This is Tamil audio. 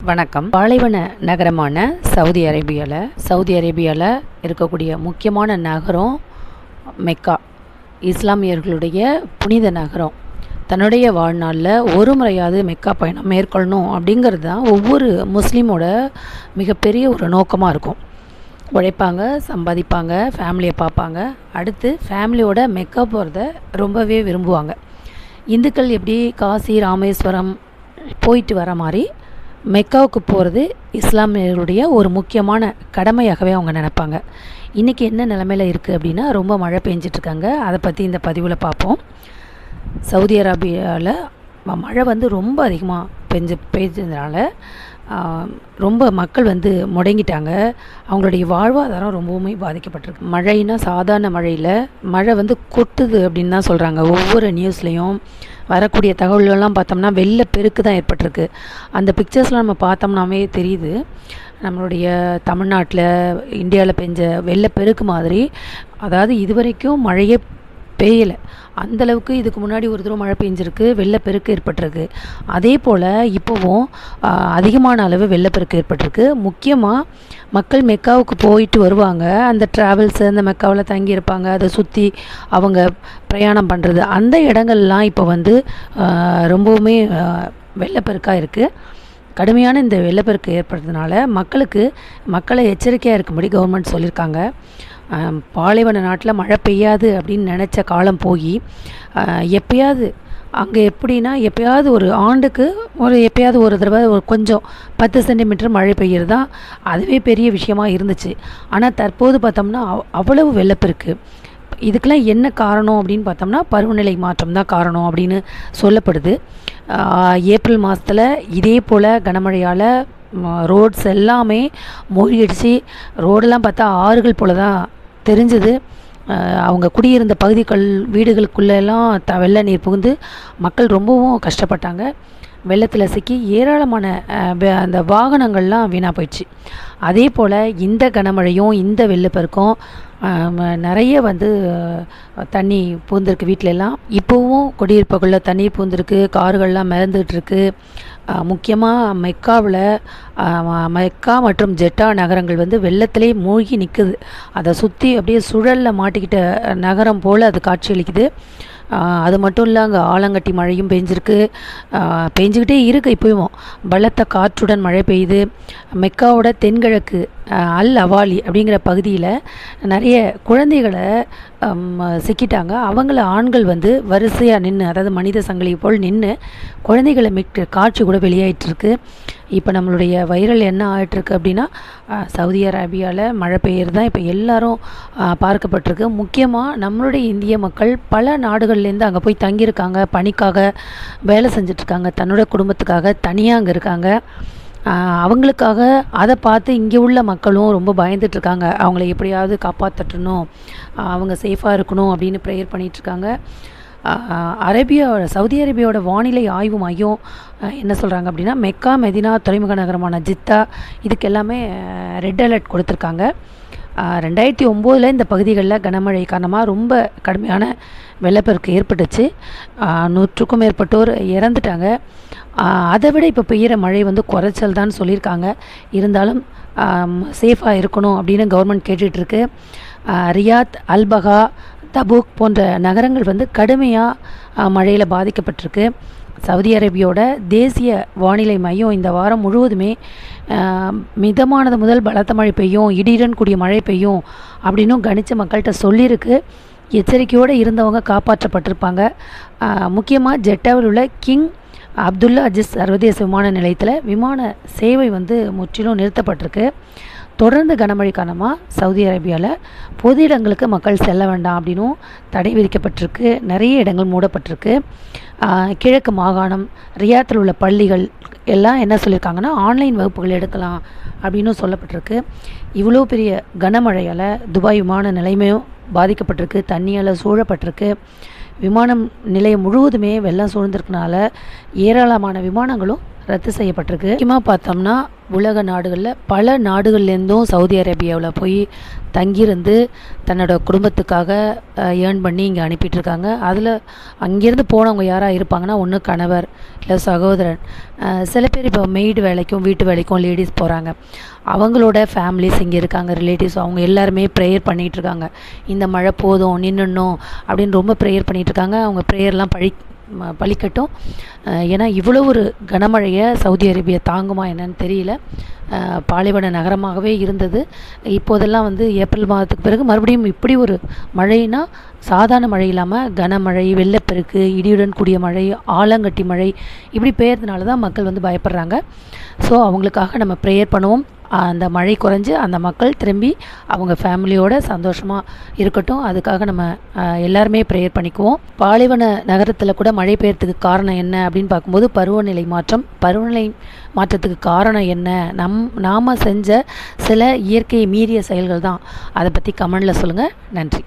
வணக்கம். பாலைவன நகரமான சவுதி அரேபியாவில் இருக்கக்கூடிய முக்கியமான நகரம் மெக்கா. இஸ்லாமியர்களுடைய புனித நகரம். தன்னுடைய வாழ்நாளில் ஒரு முறையாவது மெக்கா பயணம் மேற்கொள்ளணும் அப்படிங்கிறது தான் ஒவ்வொரு முஸ்லீமோட மிகப்பெரிய ஒரு நோக்கமாக இருக்கும். உழைப்பாங்க, சம்பாதிப்பாங்க, ஃபேமிலியை பார்ப்பாங்க. அடுத்து ஃபேமிலியோட மெக்கா போகிறத ரொம்பவே விரும்புவாங்க. இந்துக்கள் எப்படி காசி, ராமேஸ்வரம் போயிட்டு வர மாதிரி மெக்காவுக்கு போகிறது இஸ்லாமியர்களுடைய ஒரு முக்கியமான கடமையாகவே அவங்க நினைப்பாங்க. இன்றைக்கி என்ன நிலமையில் இருக்குது அப்படின்னா, ரொம்ப மழை பெஞ்சிட்ருக்காங்க. அதை பற்றி இந்த பதிவில் பார்ப்போம். சவுதி அரேபியாவில் மழை ரொம்ப அதிகமாக பெஞ்சதுனால ரொம்ப மக்கள் முடங்கிட்டாங்க. அவங்களுடைய வாழ்வாதாரம் ரொம்பவுமே பாதிக்கப்பட்டிருக்கு. மழைன்னா சாதாரண மழை கொட்டுது அப்படின்னு தான் சொல்கிறாங்க. ஒவ்வொரு நியூஸ்லேயும் வரக்கூடிய தகவல்கள்லாம் பார்த்தோம்னா வெள்ளப்பெருக்கு தான் ஏற்பட்டிருக்கு. அந்த பிக்சர்ஸ்லாம் நம்ம பார்த்தோம்னாவே தெரியுது. நம்மளுடைய தமிழ்நாட்டில், இந்தியாவில் பெஞ்ச வெள்ளப்பெருக்கு மாதிரி. அதாவது இதுவரைக்கும் மழையே பெய்யலை. அந்தளவுக்கு இதுக்கு முன்னாடி ஒரு தடவை மழை பெஞ்சிருக்கு, வெள்ளப்பெருக்கு ஏற்பட்டிருக்கு. அதே போல் இப்போவும் அதிகமான அளவு வெள்ளப்பெருக்கு ஏற்பட்டிருக்கு. முக்கியமாக மக்கள் மெக்காவுக்கு போயிட்டு வருவாங்க. அந்த ட்ராவல்ஸு அந்த மெக்காவில் தங்கியிருப்பாங்க. அதை சுற்றி அவங்க பிரயாணம் பண்ணுறது, அந்த இடங்கள்லாம் இப்போ ரொம்பவுமே வெள்ளப்பெருக்காக இருக்குது. கடுமையான இந்த வெள்ளப்பெருக்கு ஏற்படுறதுனால மக்களை எச்சரிக்கையாக இருக்கும்படி கவர்மெண்ட் சொல்லியிருக்காங்க. பாலைவன நாட்டில் மழை பெய்யாது அப்படின்னு நினச்ச காலம் போய் எப்பயாவது அங்கே எப்படின்னா, எப்பயாவது ஒரு ஆண்டுக்கு எப்பயாவது ஒரு தடவை கொஞ்சம் 10 சென்டிமீட்டர் மழை பெய்கிறது தான் அதுவே பெரிய விஷயமா இருந்துச்சு. ஆனால் தற்போது பார்த்தோம்னா அவ்வளவு வெள்ளப்பெருக்கு. இதுக்கெல்லாம் என்ன காரணம் அப்படின்னு பார்த்தோம்னா, பருவநிலை மாற்றம் தான் காரணம் அப்படின்னு சொல்லப்படுது. ஏப்ரல் மாதத்தில் இதே போல் கனமழையால் ரோட்ஸ் எல்லாமே மூழ்கிடுச்சு. ரோடெல்லாம் பார்த்தா ஆறுகள் போல் தான் தெரிஞ்சுது. அவங்க குடியிருந்த பகுதிகள், வீடுகளுக்குள்ளெல்லாம் வெள்ள நீர் புகுந்து மக்கள் ரொம்பவும் கஷ்டப்பட்டாங்க. வெள்ளத்தில் சிக்கி ஏராளமான அந்த வாகனங்கள்லாம் வீணாக போயிடுச்சு. அதே போல் இந்த கனமழையும் இந்த வெள்ளப்பெருக்கும் நிறைய தண்ணி பூந்திருக்கு வீட்டிலெல்லாம். இப்போவும் குடியிருப்புகளில் தண்ணீர் பூந்திருக்கு, கார்கள்லாம் மிதந்துகிட்ருக்கு. முக்கியமாக மெக்கா மற்றும் ஜெட்டா நகரங்கள் வெள்ளத்திலே மூழ்கி நிற்குது. அதை சுற்றி அப்படியே சுழலில் மாட்டிக்கிட்ட நகரம் போல் அது காட்சியளிக்குது. அது மட்டும் இல்லை, அங்கே ஆலங்கட்டி மழையும் பெஞ்சிக்கிட்டே இருக்குது. இப்போவும் பலத்த காற்றுடன் மழை பெய்யுது. மெக்காவோட தென்கிழக்கு அல் அவாலி அப்படிங்கிற பகுதியில் நிறைய குழந்தைகளை சிக்கிட்டாங்க. அவங்கள ஆண்கள் வரிசையாக நின்று, அதாவது மனித சங்கிலி போல் நின்று குழந்தைகளை மீட்கிற காட்சி கூட வெளியாயிட்டிருக்கு. இப்போ நம்மளுடைய வைரல் என்ன ஆகிட்டுருக்கு அப்படின்னா, சவுதி அரேபியாவில் மழை பெய்யறது தான் இப்போ எல்லாரும் பார்க்கப்பட்டிருக்கு. முக்கியமாக நம்மளுடைய இந்திய மக்கள் பல நாடுகள்லேருந்து அங்கே போய் தங்கியிருக்காங்க, பணிக்காக வேலை செஞ்சிட்ருக்காங்க, தன்னோட குடும்பத்துக்காக தனியாக அங்கே இருக்காங்க. அவங்களுக்காக அதை பார்த்து இங்கே உள்ள மக்களும் ரொம்ப பயந்துட்டுருக்காங்க. அவங்கள எப்படியாவது காப்பாற்றணும், அவங்க சேஃபாக இருக்கணும் அப்படின்னு ப்ரேயர் பண்ணிகிட்ருக்காங்க. சவுதி அரேபியாவோட வானிலை ஆய்வு மையம் என்ன சொல்கிறாங்க அப்படின்னா, மெக்கா, மெதினா, துறைமுக நகரமான ஜித்தா இதுக்கு எல்லாமே ரெட் அலர்ட் கொடுத்துருக்காங்க. 2009 இந்த பகுதிகளில் கனமழை காரணமாக ரொம்ப கடுமையான வெள்ளப்பெருக்கு ஏற்பட்டுச்சு. 100க்கும் மேற்பட்டோர் இறந்துட்டாங்க. அதை விட இப்போ பெய்கிற மழை குறைச்சல் தான் சொல்லியிருக்காங்க. இருந்தாலும் சேஃபாக இருக்கணும் அப்படின்னு கவர்மெண்ட் கேட்டுட்ருக்கு. ரியாத், அல்பகா, தபூக் போன்ற நகரங்கள் கடுமையாக மழையில் பாதிக்கப்பட்டிருக்கு. சவுதி அரேபியாவோட தேசிய வானிலை மையம் இந்த வாரம் முழுவதுமே மிதமானது முதல் பலத்த மழை பெய்யும், இடியுடன் கூடிய மழை பெய்யும் அப்படின்னும் கணிச்ச மக்கள்கிட்ட சொல்லியிருக்கு. எச்சரிக்கையோடு இருந்தவங்க காப்பாற்றப்பட்டிருப்பாங்க. முக்கியமாக ஜெட்டாவில் உள்ள கிங் அப்துல்லா அஜிஸ் சர்வதேச விமான நிலையத்தில் விமான சேவை முற்றிலும் நிறுத்தப்பட்டிருக்கு. தொடர்ந்து கனமழை காரணமாக சவுதி அரேபியாவில் பொது இடங்களுக்கு மக்கள் செல்ல வேண்டாம் அப்படின்னும் தடை விதிக்கப்பட்டிருக்கு. நிறைய இடங்கள் மூடப்பட்டிருக்கு. கிழக்கு மாகாணம், ரியாத்தில் உள்ள பள்ளிகள் எல்லாம் என்ன சொல்லியிருக்காங்கன்னா, ஆன்லைன் வகுப்புகள் எடுக்கலாம் அப்படின்னு சொல்லப்பட்டிருக்கு. இவ்வளோ பெரிய கனமழையால் துபாய் விமான நிலையமும் பாதிக்கப்பட்டிருக்கு, தண்ணியால் சூழப்பட்டிருக்கு. விமானம் நிலையம் முழுவதுமே வெள்ளம் சூழ்ந்திருக்கனால ஏராளமான விமானங்களும் ரத்து செய்யப்பட்டிருக்கு. முக்கியமாக பார்த்தோம்னா உலக நாடுகளில் பல நாடுகள்லேருந்தும் சவுதி அரேபியாவில் போய் தங்கியிருந்து தன்னோட குடும்பத்துக்காக ஏர்ன் பண்ணி இங்கே அனுப்பிட்டுருக்காங்க. அதில் அங்கேருந்து போனவங்க யாராக இருப்பாங்கன்னா, ஒன்று கணவர் இல்லை சகோதரன். சில பேர் இப்போ மெய்டு வேலைக்கும் வீட்டு வேலைக்கும் லேடிஸ் போகிறாங்க. அவங்களோட ஃபேமிலிஸ் இங்கே இருக்காங்க, ரிலேட்டிவ்ஸ். அவங்க எல்லாருமே ப்ரேயர் பண்ணிகிட்ருக்காங்க. இந்த மழை போதும், நின்றுணும் அப்படின்னு ரொம்ப ப்ரேயர் பண்ணிகிட்ருக்காங்க. அவங்க ப்ரேயர்லாம் பழிக்கட்டும். ஏன்னா இவ்வளோ ஒரு கனமழையை சவுதி அரேபியா தாங்குமா என்னன்னு தெரியல. பாலைவன நகரமாகவே இருந்தது. இப்போதெல்லாம் ஏப்ரல் மாதத்துக்கு பிறகு மறுபடியும் இப்படி ஒரு மழைனா சாதாரண மழை இல்லாமல் கனமழை, வெள்ளப்பெருக்கு, இடியுடன் கூடிய மழை, ஆலங்கட்டி மழை இப்படி பெய்யறதுனால தான் மக்கள் பயப்படுறாங்க. ஸோ அவங்களுக்காக நம்ம ப்ரேயர் பண்ணுவோம். அந்த மழை குறைஞ்சு அந்த மக்கள் திரும்பி அவங்க ஃபேமிலியோட சந்தோஷமாக இருக்கட்டும். அதுக்காக நம்ம எல்லாருமே ப்ரேயர் பண்ணிக்குவோம். பாலைவன நகரத்தில் கூட மழை பெய்யறதுக்கு காரணம் என்ன அப்படின்னு பார்க்கும்போது பருவநிலை மாற்றம். பருவநிலை மாற்றத்துக்கு காரணம் என்ன? நாம் செஞ்ச சில இயற்கையை மீறிய செயல்கள் தான். அதை பற்றி கமெண்டில் சொல்லுங்கள். நன்றி.